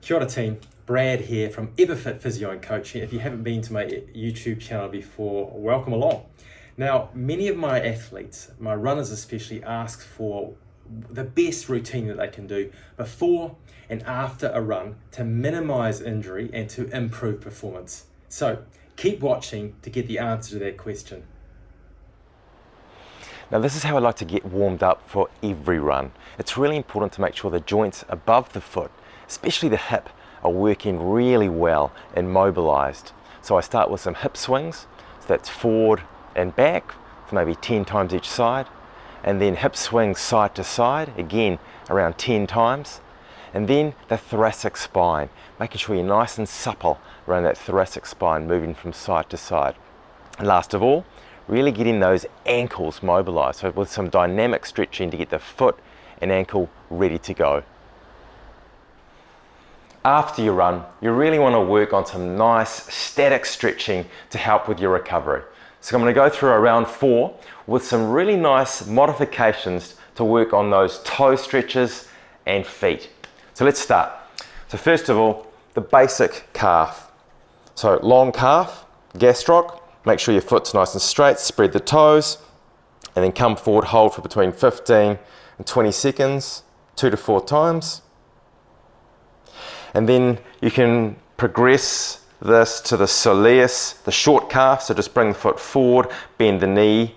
Kia ora team, Brad here from EverFIT Physio and Coaching. If you haven't been to my YouTube channel before, welcome along. Now, many of my athletes, my runners especially, ask for the best routine that they can do before and after a run to minimize injury and to improve performance. So keep watching to get the answer to that question. Now this is how I like to get warmed up for every run. It's really important to make sure the joints above the foot, especially the hip, are working really well and mobilized. So I start with some hip swings, so that's forward and back for maybe 10 times each side, and then hip swings side to side, again around 10 times, and then the thoracic spine, making sure you're nice and supple around that thoracic spine, moving from side to side. And last of all, really getting those ankles mobilized, so with some dynamic stretching to get the foot and ankle ready to go. After your run, you really want to work on some nice static stretching to help with your recovery. So I'm going to go through a round 4 with some really nice modifications to work on those toe stretches and feet. So let's start. So first of all, the basic calf. So long calf, gastroc, make sure your foot's nice and straight, spread the toes, and then come forward, hold for between 15 and 20 seconds, 2 to 4 times. And then you can progress this to the soleus, the short calf, so just bring the foot forward, bend the knee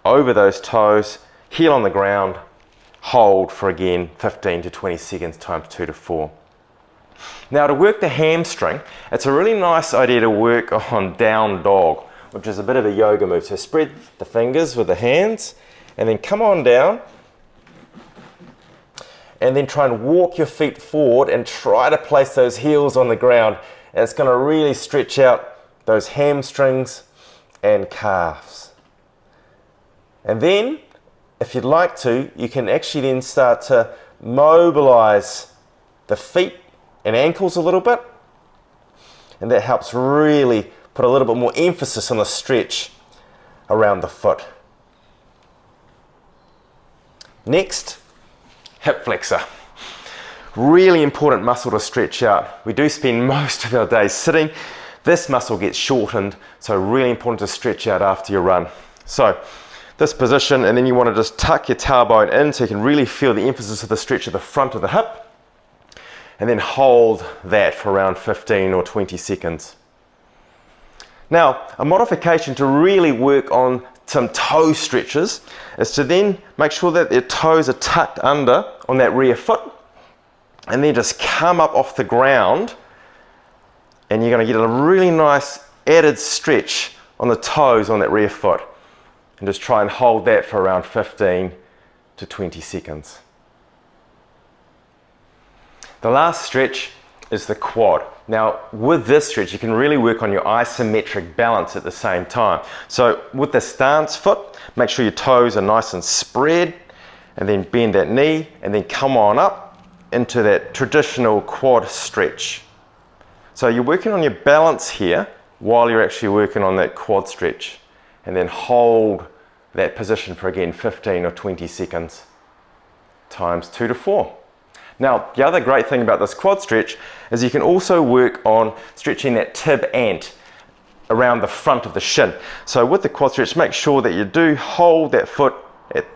over those toes, heel on the ground, hold for again 15 to 20 seconds times 2 to 4. Now to work the hamstring, it's a really nice idea to work on down dog, which is a bit of a yoga move. So spread the fingers with the hands and then come on down, and then try and walk your feet forward and try to place those heels on the ground. And it's going to really stretch out those hamstrings and calves. And then, if you'd like to, you can actually then start to mobilize the feet and ankles a little bit. And that helps really put a little bit more emphasis on the stretch around the foot. Next, hip flexor. Really important muscle to stretch out. We do spend most of our days sitting. This muscle gets shortened, so really important to stretch out after your run. So this position, and then you want to just tuck your tailbone in so you can really feel the emphasis of the stretch at the front of the hip, and then hold that for around 15 or 20 seconds. Now, a modification to really work on some toe stretches is to then make sure that your toes are tucked under on that rear foot, and then just come up off the ground, and you're going to get a really nice added stretch on the toes on that rear foot, and just try and hold that for around 15 to 20 seconds. The last stretch is the quad. Now with this stretch you can really work on your isometric balance at the same time. So with the stance foot, make sure your toes are nice and spread, and then bend that knee and then come on up into that traditional quad stretch. So you're working on your balance here while you're actually working on that quad stretch, and then hold that position for again 15 or 20 seconds times 2 to 4. Now, the other great thing about this quad stretch is you can also work on stretching that tib ant around the front of the shin. So with the quad stretch, make sure that you do hold that foot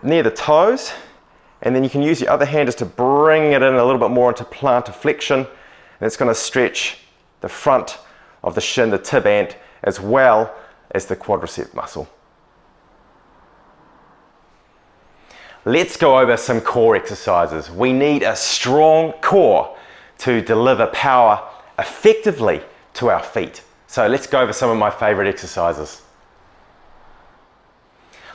near the toes, and then you can use your other hand just to bring it in a little bit more into plantar flexion, and it's going to stretch the front of the shin, the tib ant, as well as the quadricep muscle. Let's go over some core exercises. We need a strong core to deliver power effectively to our feet. So let's go over some of my favorite exercises.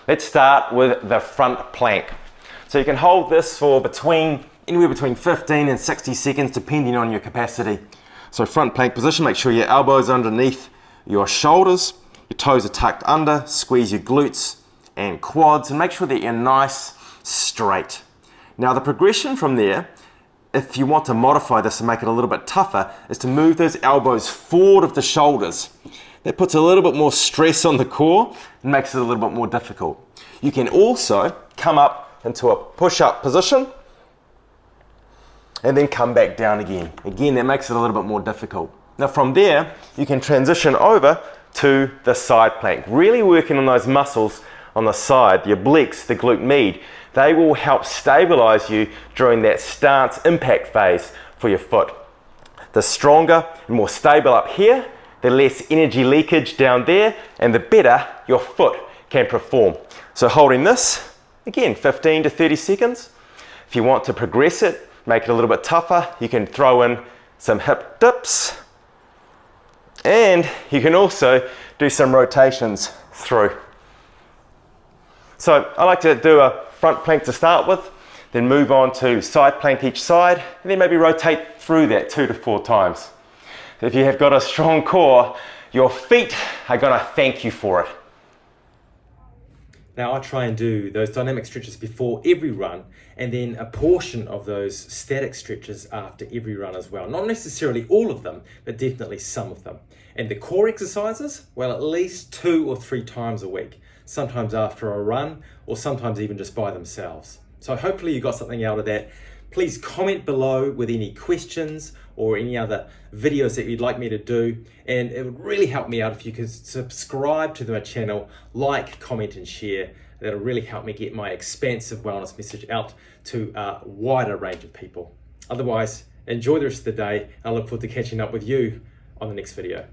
Let's start with the front plank. So you can hold this for anywhere between 15 and 60 seconds depending on your capacity. So front plank position, make sure your elbows are underneath your shoulders, your toes are tucked under, squeeze your glutes and quads, and make sure that you're nice straight. Now the progression from there, if you want to modify this and make it a little bit tougher, is to move those elbows forward of the shoulders. That puts a little bit more stress on the core and makes it a little bit more difficult. You can also come up into a push-up position and then come back down again. Again, that makes it a little bit more difficult. Now from there, you can transition over to the side plank, really working on those muscles on the side, the obliques, the glute med. They will help stabilize you during that stance impact phase for your foot. The stronger and more stable up here, the less energy leakage down there, and the better your foot can perform. So holding this, again, 15 to 30 seconds. If you want to progress it, make it a little bit tougher, you can throw in some hip dips, and you can also do some rotations through. So I like to do a front plank to start with, then move on to side plank each side, and then maybe rotate through that 2 to 4 times. If you have got a strong core, your feet are going to thank you for it. Now I try and do those dynamic stretches before every run, and then a portion of those static stretches after every run as well. Not necessarily all of them, but definitely some of them. And the core exercises, well, at least 2 or 3 times a week, sometimes after a run, or sometimes even just by themselves. So hopefully you got something out of that. Please comment below with any questions or any other videos that you'd like me to do. And it would really help me out if you could subscribe to my channel, like, comment, and share. That'll really help me get my expansive wellness message out to a wider range of people. Otherwise, enjoy the rest of the day. I look forward to catching up with you on the next video.